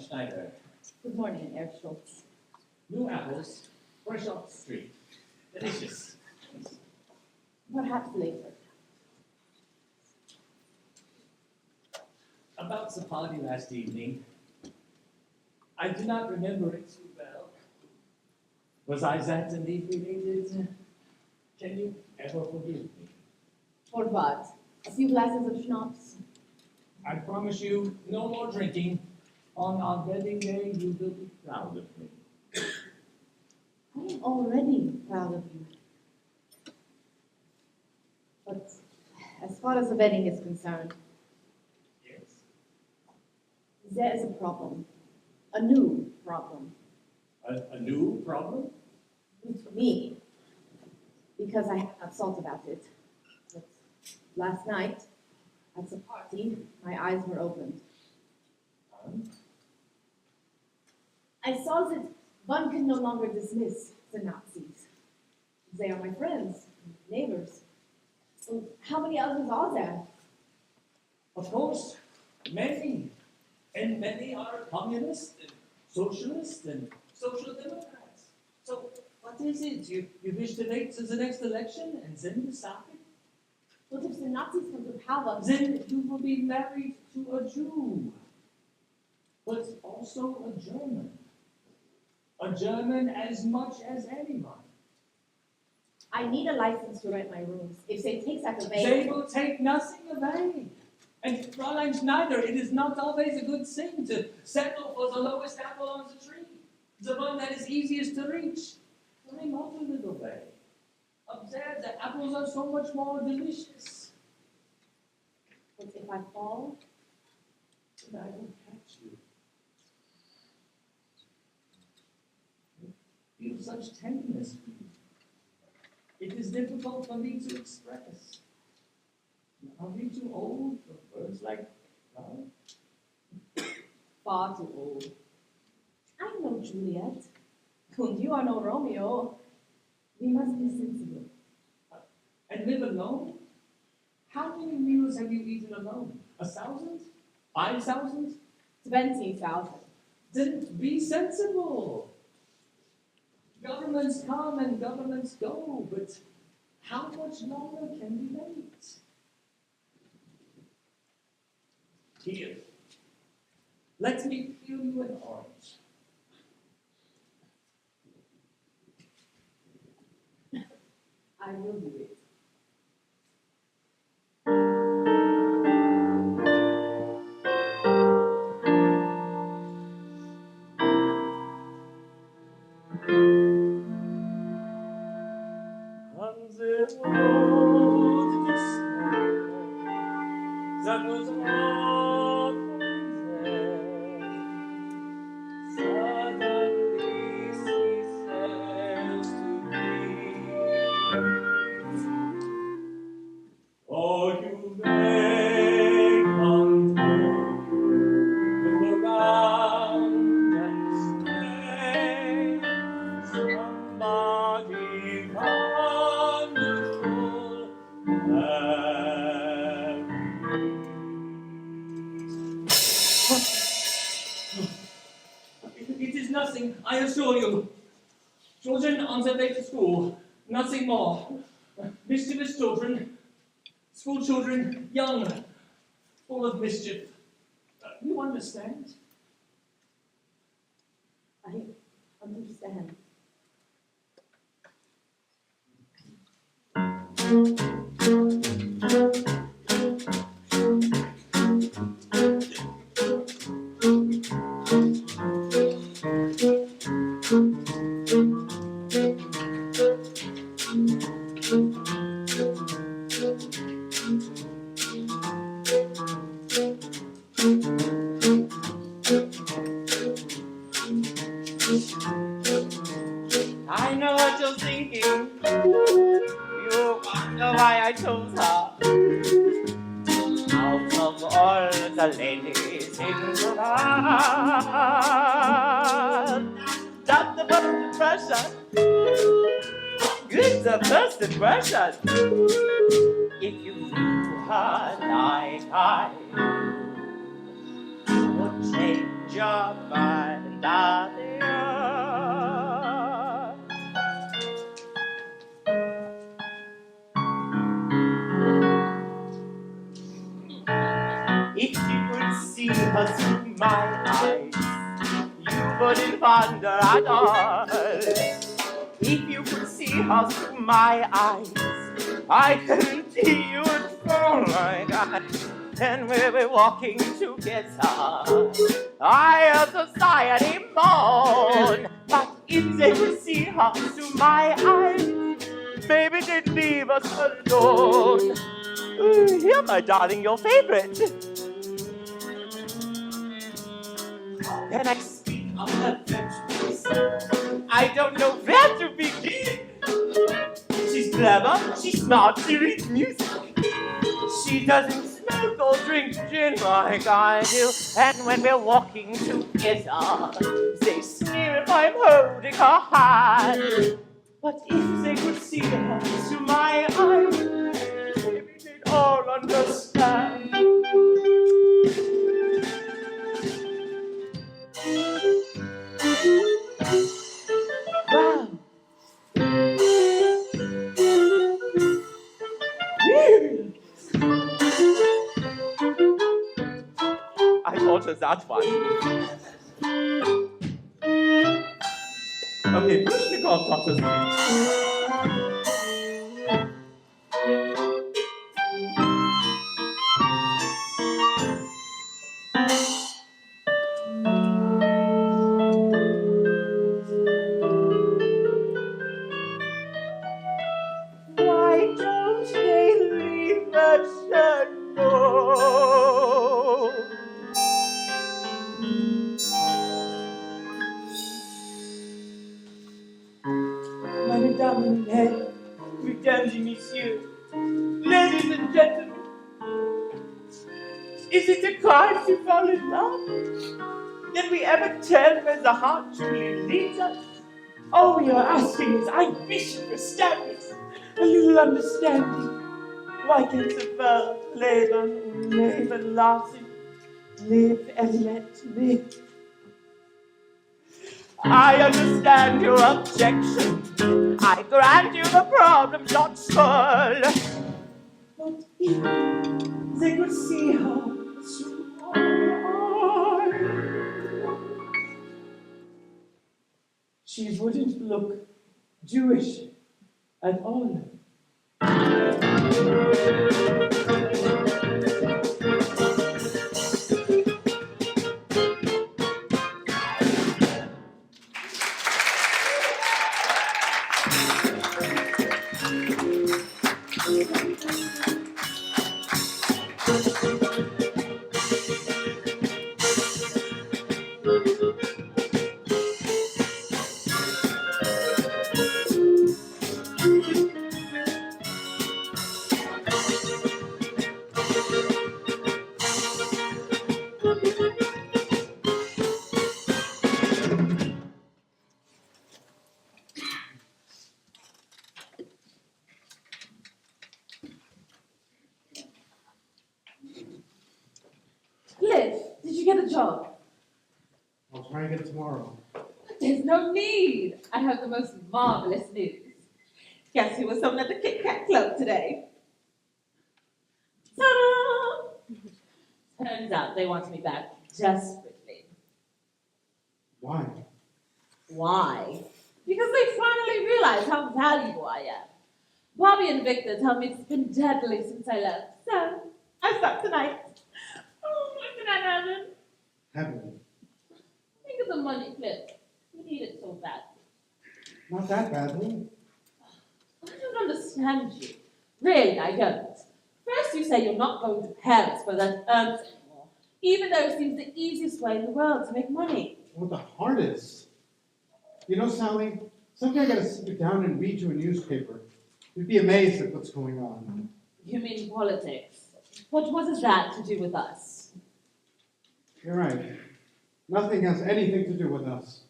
Schneider. Good morning, Herr Schultz. New apples, fresh off the street. Delicious. Perhaps later. About the party last evening, I do not remember it too well. Was I that inebriated? Can you ever forgive me? For what? A few glasses of schnapps? I promise you no more drinking. On our wedding day, you will be proud of me. I am already proud of you. But as far as the wedding is concerned, Yes. there is a problem. A new problem. A new problem? New to me. Because I have not thought about it. But last night, at the party, my eyes were opened. I saw that one can no longer dismiss the Nazis. They are my friends, neighbors. So how many others are there? Of course, many. And many are communist and socialist and Social Democrats. So what is it? You wish to wait till the next election and then decide? What if the Nazis come to power? Then you will be married to a Jew, but also a German. A German as much as anyone. I need a license to rent my rooms. If they take that away... They will take nothing away. And Fräulein Schneider, it is not always a good thing to settle for the lowest apple on the tree, the one that is easiest to reach. Climb up a little way. Up there, the apples are so much more delicious. But if I fall? Then I will catch you. I feel such tenderness for you. It is difficult for me to express. Are we too old for words like love? Far too old. I'm no Juliet. And you are no Romeo. We must be sensible. And live alone? How many meals have you eaten alone? 1,000? 5,000? 20,000. Then be sensible. Governments come and governments go, but how much longer can we wait? Here, let me peel you an orange. I will do it. On the road to despair, that was often there, suddenly ceases to be. Oh, you vacant look around and say, somebody wonderful It is nothing, I assure you. Children on their way to school, nothing more. Mischievous children, school children, young, full of mischief. You understand? I understand. I know what you're thinking. You wonder why I chose her. Out of all the ladies in the land, that's the first impression. It's the first impression. If you feel her like I do, would change your mind, darling. If you could see her through my eyes, you wouldn't wonder at all. If you could see her through my eyes, I guarantee you would fall like I. And we'll be walking together. Higher society moan. But if they could see her through my eyes, maybe they'd leave us alone. Here, my darling, your favorite. Then I speak of her virtues. I don't know where to begin. She's clever, she's smart, she reads music. She doesn't smoke or drink gin like I do. And when we're walking together, they sneer if I'm holding her hand. But if they could see her through my eyes, maybe they'd all understand. answer that one. Okay, Pushnikov taught us why don't they leave us alone? Meine Damen und Herren, Mesdames et Messieurs, ladies and gentlemen, is it a crime to fall in love? Did we ever tell where the heart truly leads us? All we are asking is, I wish you understand us, a little understanding. Why can't the verb leben und leben lassen, live and let live? I understand your objection. I grant you the problem's not solved. But if they could see how you are, she wouldn't look Jewish at all. Liv, did you get a job? I'll try and get it tomorrow. There's no need. I have the most marvelous news. Guess who was someone at the Kit Kat Club today? Ta-da! Turns out they want me back desperately. Why? Why? Because they finally realized how valuable I am. Bobby and Victor tell me it's been deadly since I left. So, I start tonight. Oh, isn't that heaven? Heaven. Think of the money, Cliff. We need it so bad. Not that badly. I don't understand you. Really, I don't. First you say you're not going to Paris for that anymore, even though it seems the easiest way in the world to make money. Well, the hardest. You know, Sally, someday I gotta sit you down and read you a newspaper. You'd be amazed at what's going on. You mean politics? What has that to do with us? You're right. Nothing has anything to do with us.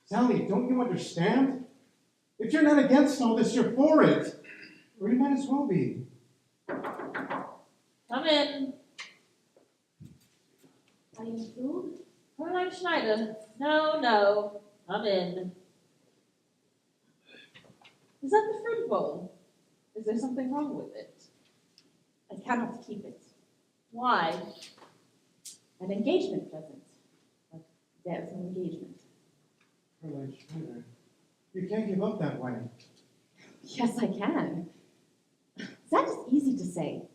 Sally, don't you understand? If you're not against all this, you're for it. Or you might as well be. Come in. Are you through? Fräulein Schneider. No. Come in. Is that the fruit bowl? Is there something wrong with it? I cannot keep it. Why? An engagement present. But there's no engagement. Caroline Schneider, you can't give up that way. Yes, I can. That is easy to say.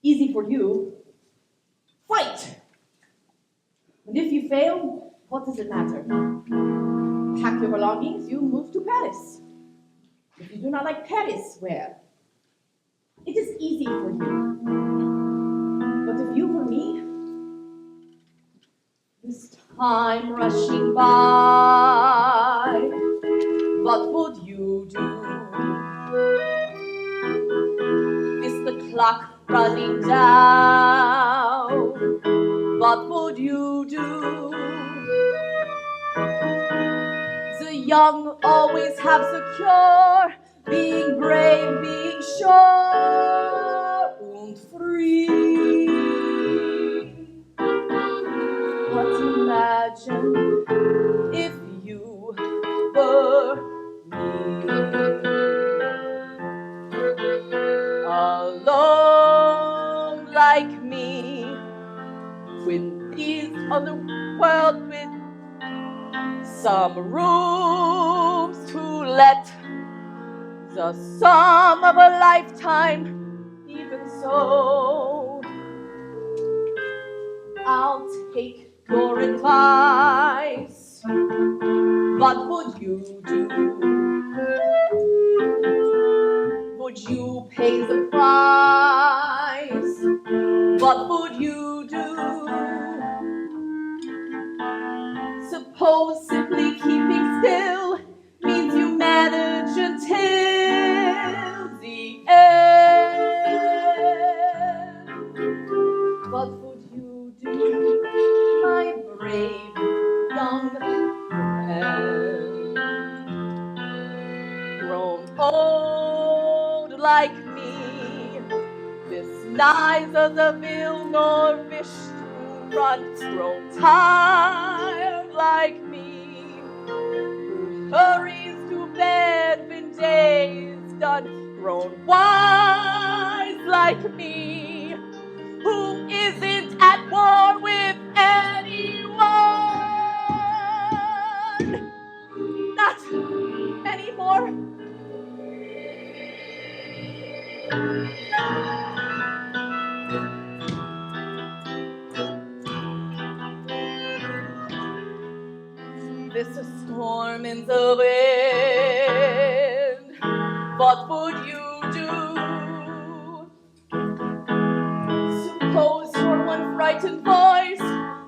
Easy for you. Fight! And if you fail, what does it matter? Pack your belongings, you move to Paris. If you do not like Paris, where? It is easy for you. But if you for me, this time rushing by, what would you do? Is the clock running down? What would you do? The young always have secure, being brave, being sure, and free. But imagine if you were me, alone like me, with some rooms to let, the sum of a lifetime, even so. I'll take your advice. What would you do? Would you pay the price? What would you do? Suppose simply keeping still means you manage until the end. What would you do, my brave young friend? Grown old like me, this neither the will nor wish to run. Grown tired like me, who hurries to bed when day is done. Grown wise like me, who isn't at war with anyone. Not anymore. This a storm in the wind. What would you do? Suppose you're one frightened voice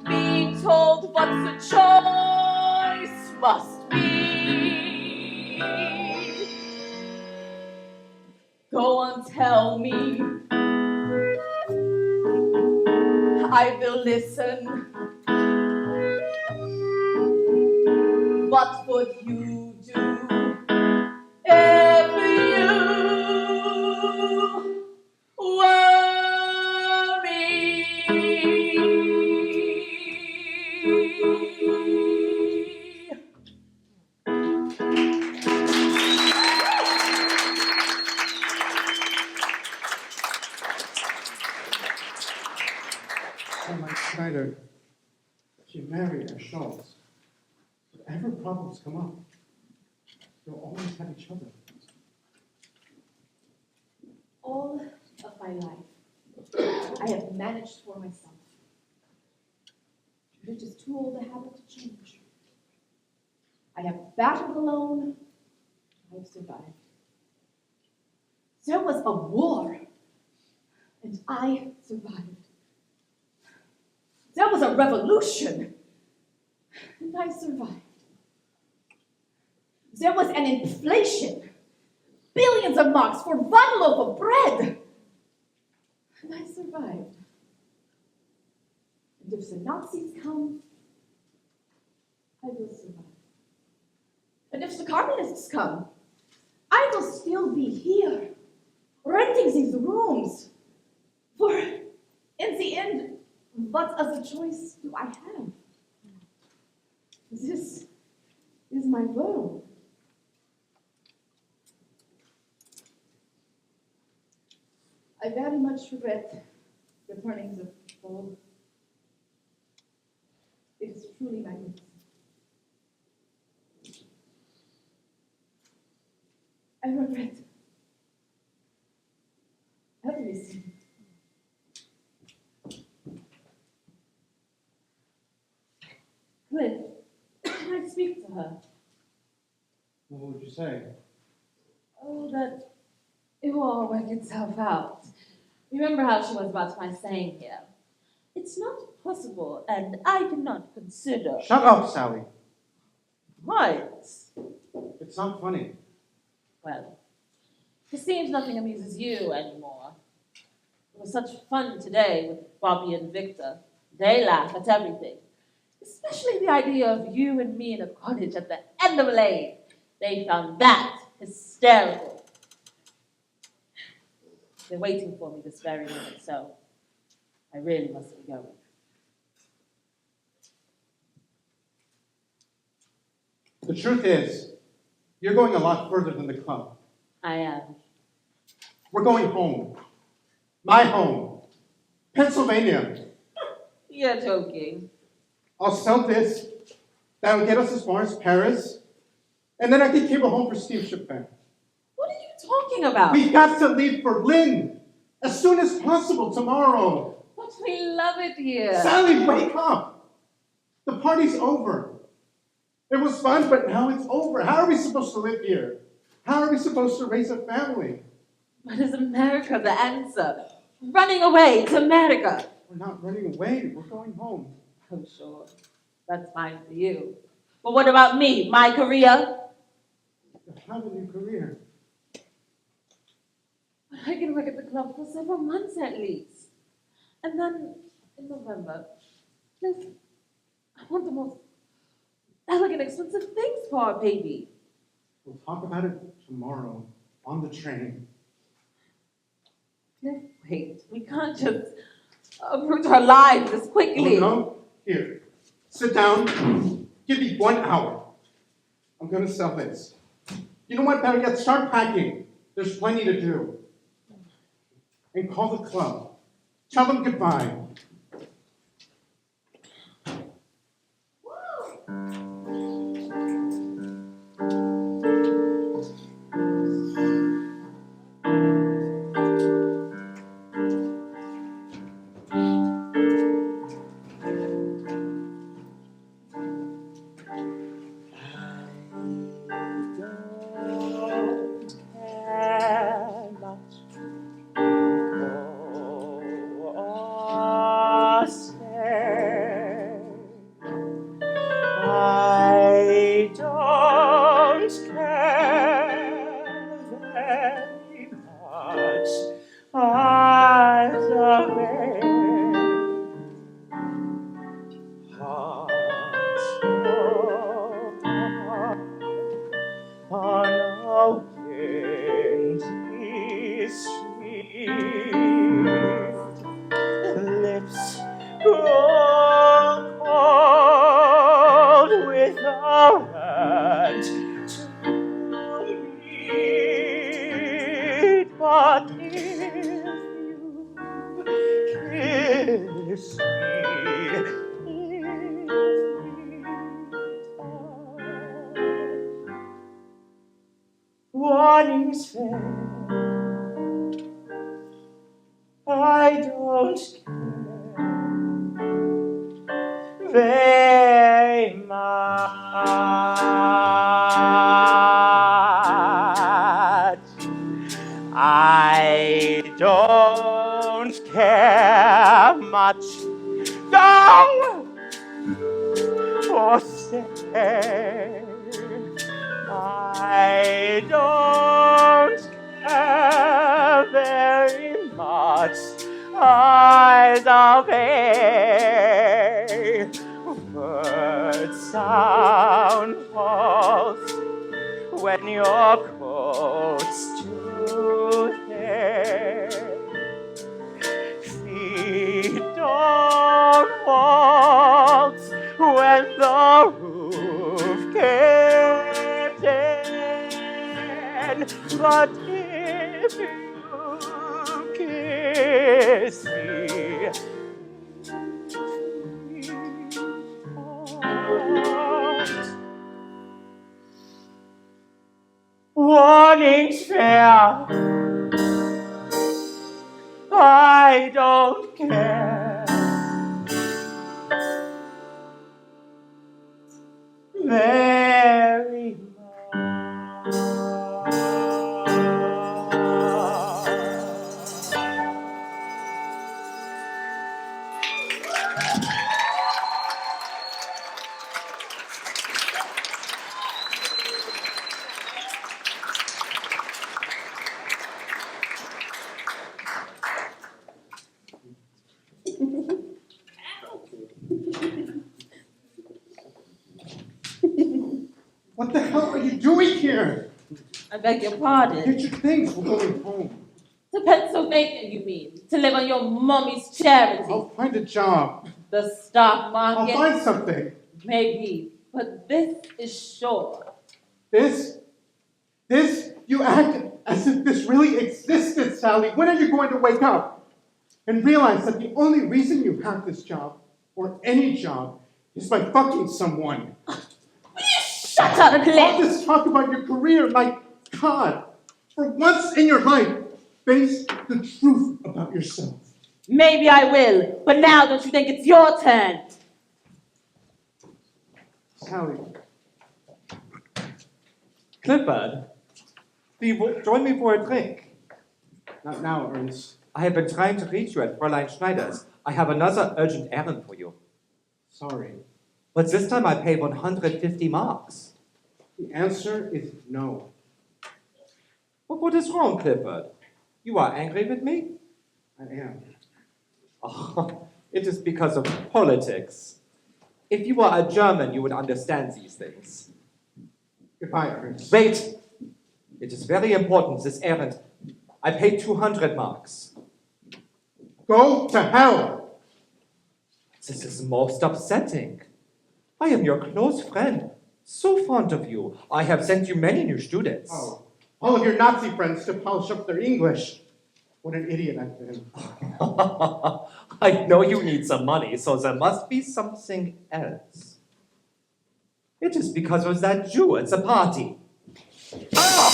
being told what the choice must be. Go on, tell me. I will listen. What would you do if you were me? So like Schneider, she married a Schultz. Whatever problems come up, you'll always have each other. All of my life, I have managed for myself. Judith is too old a habit to change. I have battled alone. I have survived. There was a war, and I survived. There was a revolution, and I survived. There was an inflation, billions of marks for one loaf of bread, and I survived. And if the Nazis come, I will survive. And if the communists come, I will still be here, renting these rooms. For in the end, what other choice do I have? This is my world. I very much regret returning the ball. It is truly magnificent. I regret everything. Cliff, can I speak to her? What would you say? Oh, that it will all work itself out. Remember how she was about my saying here. It's not possible, and I cannot consider. Shut up, Sally. What? It's not funny. Well, it seems nothing amuses you anymore. It was such fun today with Bobby and Victor. They laugh at everything. Especially the idea of you and me in a cottage at the end of a lane. They found that hysterical. They're waiting for me this very minute, so I really must be going. The truth is, you're going a lot further than the club. I am. We're going home. My home. Pennsylvania. You're joking. I'll sell this, That would get us as far as Paris, and then I could keep a home for Steve Chopin. What are you talking about? We've got to leave Berlin as soon as possible tomorrow. But we love it here. Sally, wake up! The party's over. It was fun, but now it's over. How are we supposed to live here? How are we supposed to raise a family? But is America the answer? Running away to America. We're not running away. We're going home. Oh, sure. That's fine for you. But what about me? My career? You'll have a new career. But I can work at the club for several months at least. And then in November, listen, I want the most elegant, expensive things for our baby. We'll talk about it tomorrow on the train. Cliff, wait, we can't just uproot our lives this quickly. Oh, no? Here, sit down. Give me 1 hour. I'm going to sell this. You know what, better yet, start packing. There's plenty to do. And call the club. Tell them goodbye. Warnings fair, I don't care very much. I don't care much. Go or stay. I don't care very much. Either way, words sound false when your coat's too thin. Feet don't waltz when the roof caved in. But if you kiss me, warnings fair, I don't care very much. What the hell are you doing here? I beg your pardon. Get your things. We're going home. To Pennsylvania, you mean? To live on your mommy's charity? I'll find a job. The stock I'll market? find something. Maybe. But this is sure. This? You act as if this really existed, Sally. When are you going to wake up and realize that the only reason you have this job, or any job, is by fucking someone? Shut up, All Cliff! this talk about your career, my God. For once in your life, face the truth about yourself. Maybe I will, but now don't you think it's your turn? Sally, Clifford, do you join me for a drink? not now, Ernst. I have been trying to reach you at Fräulein Schneider's. I have another urgent errand for you. Sorry. But this time I pay 150 marks. The answer is no. But what is wrong, Clifford? You are angry with me? I am. Oh, it is because of politics. If you were a German, you would understand these things. Goodbye, Ernst. Wait! It is very important, this errand. I paid 200 marks. Go to hell! This is most upsetting. I am your close friend, so fond of you. I have sent you many new students. Oh, all of your Nazi friends to polish up their English. What an idiot I've been. I know you need some money, so there must be something else. It is because of that Jew at the party. Ah!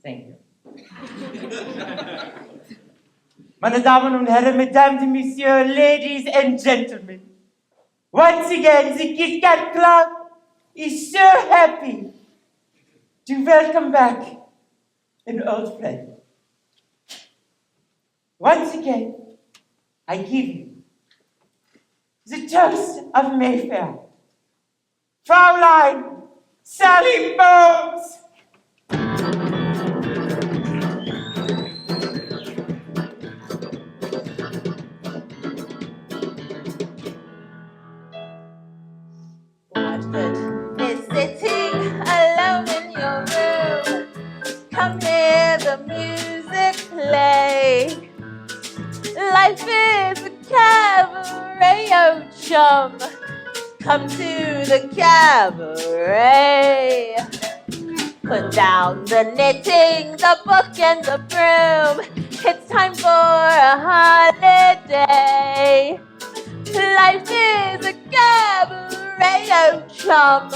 Thank you. Meine Damen und Herren, Mesdames et Messieurs, Ladies and Gentlemen. Once again, the Kit Kat Club is so happy to welcome back an old friend. Once again, I give you the toast of Mayfair. Fraulein Sally Bones! What good is sitting alone in your room? Come hear the music play. Life is a cabaret, oh chum. Come to the cabaret. Put down the knitting, the book and the broom. It's time for a holiday. Life is a cabaret, oh chum.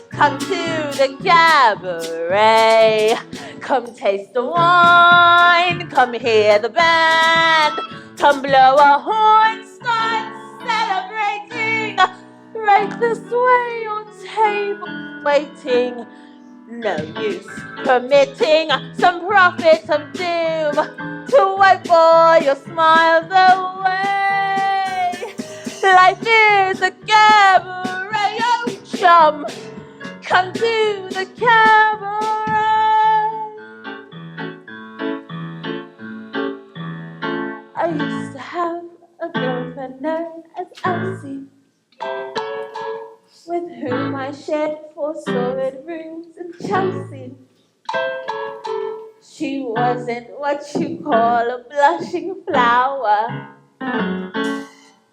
Come to the cabaret. Come taste the wine, come hear the band. Come blow a horn, start celebrating. Right this way on table waiting. No use permitting some prophet of doom to wipe all your smiles away. Life is a cabaret, oh chum. Come to the cabaret. I used to have a girlfriend known as Elsie, with whom I shared 4 storied rooms in Chelsea. She wasn't what you call a blushing flower.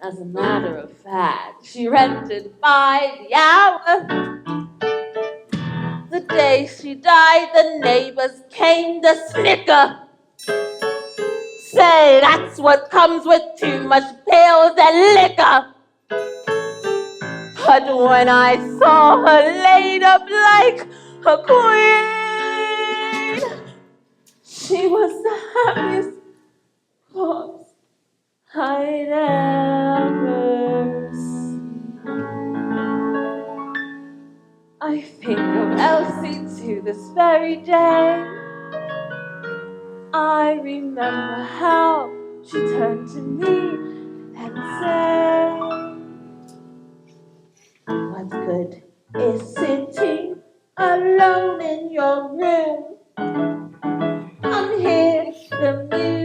As a matter of fact, she rented by the hour. The day she died, the neighbors came to snicker. Say, that's what comes with too much pills and liquor. But when I saw her laid up like a queen, she was the happiest corpse I'd ever seen. I think of Elsie to this very day. I remember how she turned to me and said, what good is sitting alone in your room? Come hear the music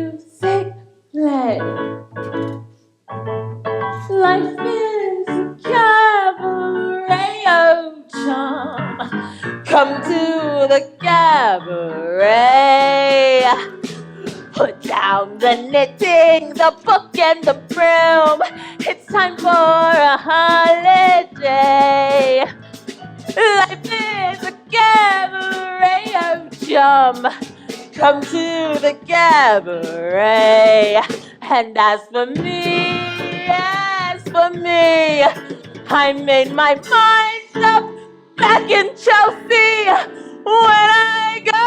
found the knitting, the book, and the broom. It's time for a holiday. Life is a cabaret of chum. Come to the cabaret. And as for me, I made my mind up back in Chelsea. When I go,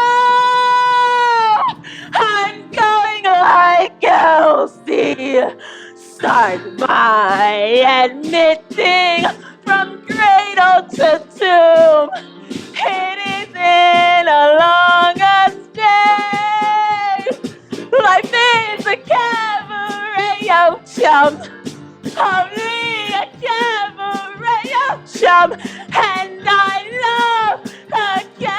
I'm going like Elsie. Start my admitting from cradle to tomb. It isn't a longer stay. Life is a cabaret of chums. Only a cabaret of chum. And I love a cabaret.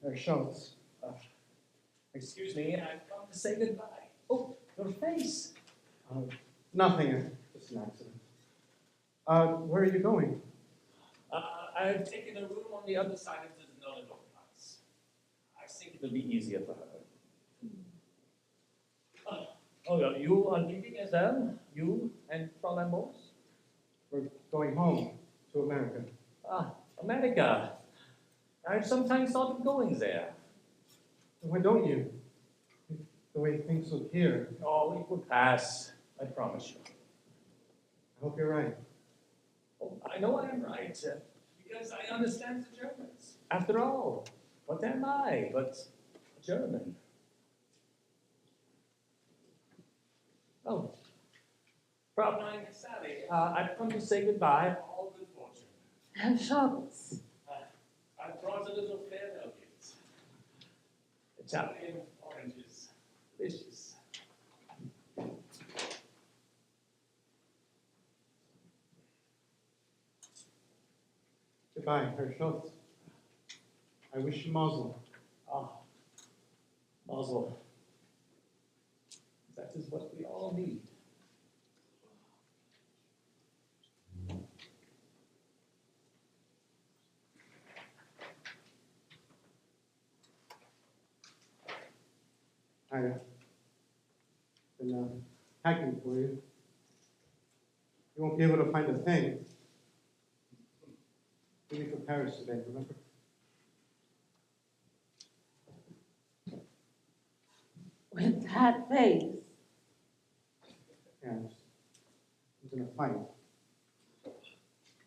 Herr Schultz, excuse me, I've come to say goodbye. Oh, your face. Nothing, just an accident. Where are you going? I've taken a room on the other side of the Nollenhof. I think it'll be easier for her. Yeah, you are leaving as well? You and Fräulein Moos? We're going home to America. America. I've sometimes thought of going there. Why don't you? The way things look here. Oh, it will pass. I promise you. I hope you're right. Oh, I know I am right, because I understand the Germans. After all, what am I but a German? Oh, Fraulein Sally, I've come to say goodbye. All good fortune. Herr Schultz. I brought a little farewell gift. Italian oranges. Delicious. Goodbye, Herr Schultz. I wish you mazel. Mazel. That is what we all need. I've been packing for you. You won't be able to find a thing. We leave for Paris today, remember? With that face. Yeah, I was in a fight.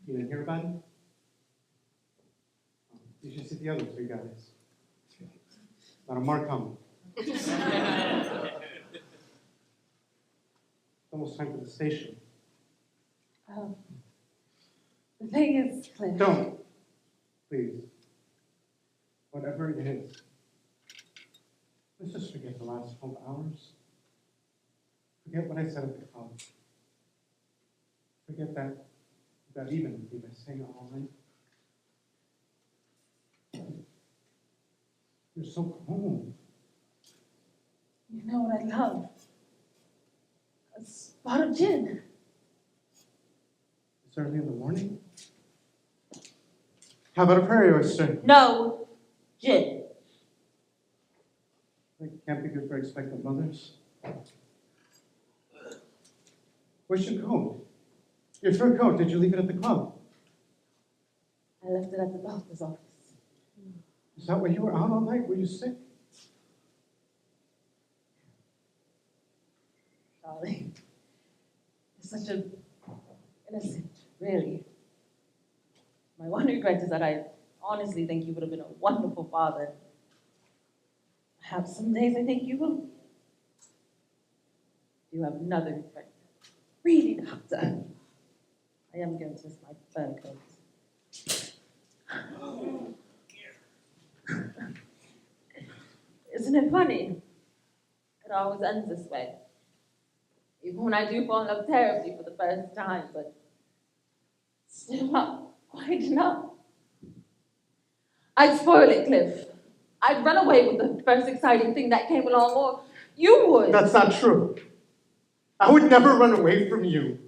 You didn't hear about it? You should see the other three guys. Not a mark on them. It's almost time for the station. The thing is, Cliff. Don't. Please. Whatever it is. Let's just forget the last 12 hours. Forget what I said at the club. Forget that even with you by saying it all night. You're so calm. You know what I love? A spot of gin. It's early in the morning. How about a prairie oyster? No, gin. That can't be good for expectant mothers. Where's your coat? Your fur coat, did you leave it at the club? I left it at the doctor's office. Is that why you were out all night? Were you sick? Darling, you're such an innocent, really. My one regret is that I honestly think you would have been a wonderful father. Perhaps some days I think you will. You have another regret. Really, doctor. I am going to miss my fur coat. Isn't it funny? It always ends this way. Even when I do fall in love terribly for the first time, but still not quite enough. I'd spoil it, Cliff. I'd run away with the first exciting thing that came along, or you would. That's not true. I would never run away from you.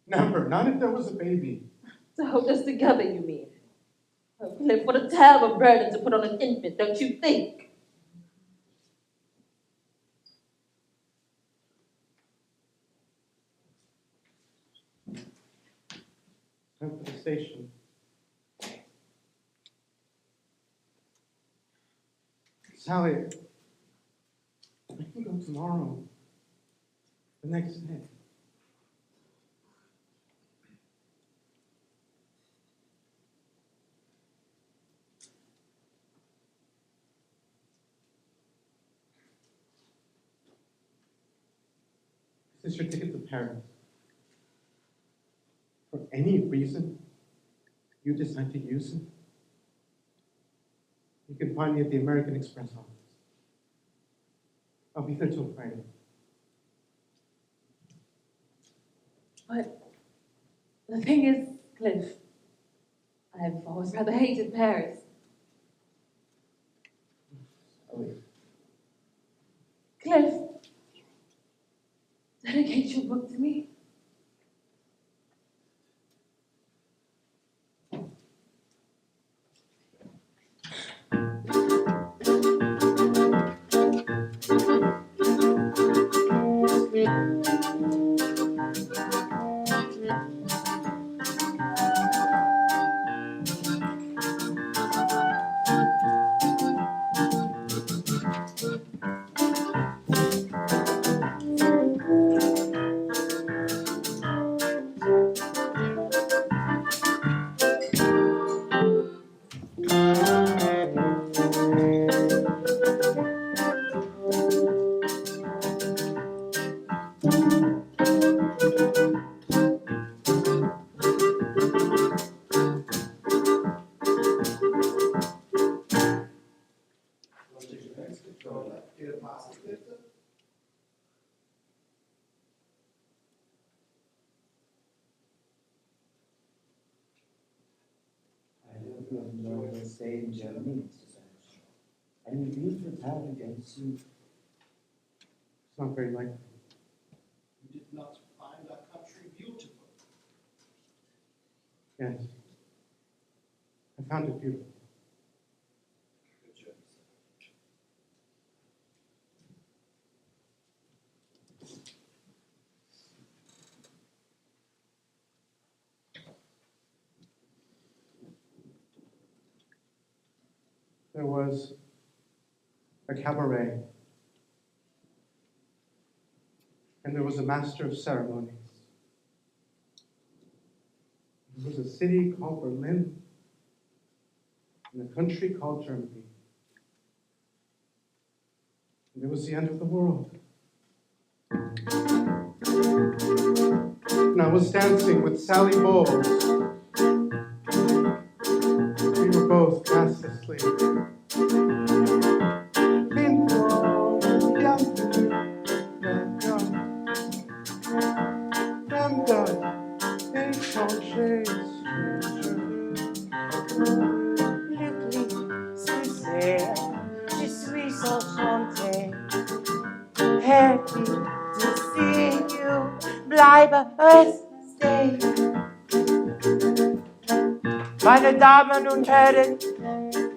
Never. Not if there was a baby. To hold us together, you mean? Oh, Cliff, what a terrible burden to put on an infant, don't you think? Time for the station. Sally, I can go tomorrow. The next day. Is this your ticket to Paris? For any reason you decide to use it, you can find me at the American Express office. I'll be there till Friday. But the thing is, Cliff, I've always rather hated Paris. Sally, Cliff, dedicate your book to me. I hope you enjoy your stay in Germany, Mr. Sanderson. And you will return again soon. it's not very likely. You did not find our country beautiful. Yes. I found it beautiful. Good journey, sir. There was a cabaret, and there was a master of ceremonies. There was a city called Berlin, and a country called Germany. And it was the end of the world. And I was dancing with Sally Bowles. We were both fast asleep. Je suis enchanté. Happy to see you. Bleibe es stay. Meine Damen und Herren,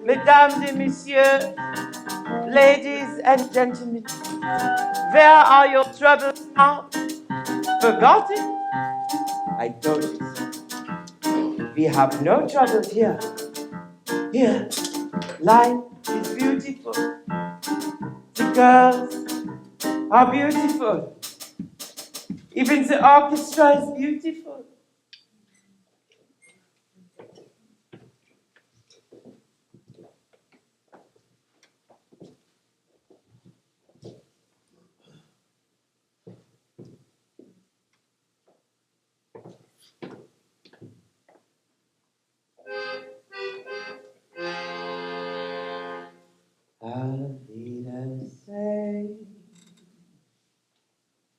Mesdames et Messieurs, ladies and gentlemen, where are your troubles now? Forgotten? I told you. We have no troubles here. Here, life is beautiful. The girls are beautiful. Even the orchestra is beautiful.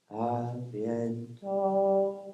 A bientôt.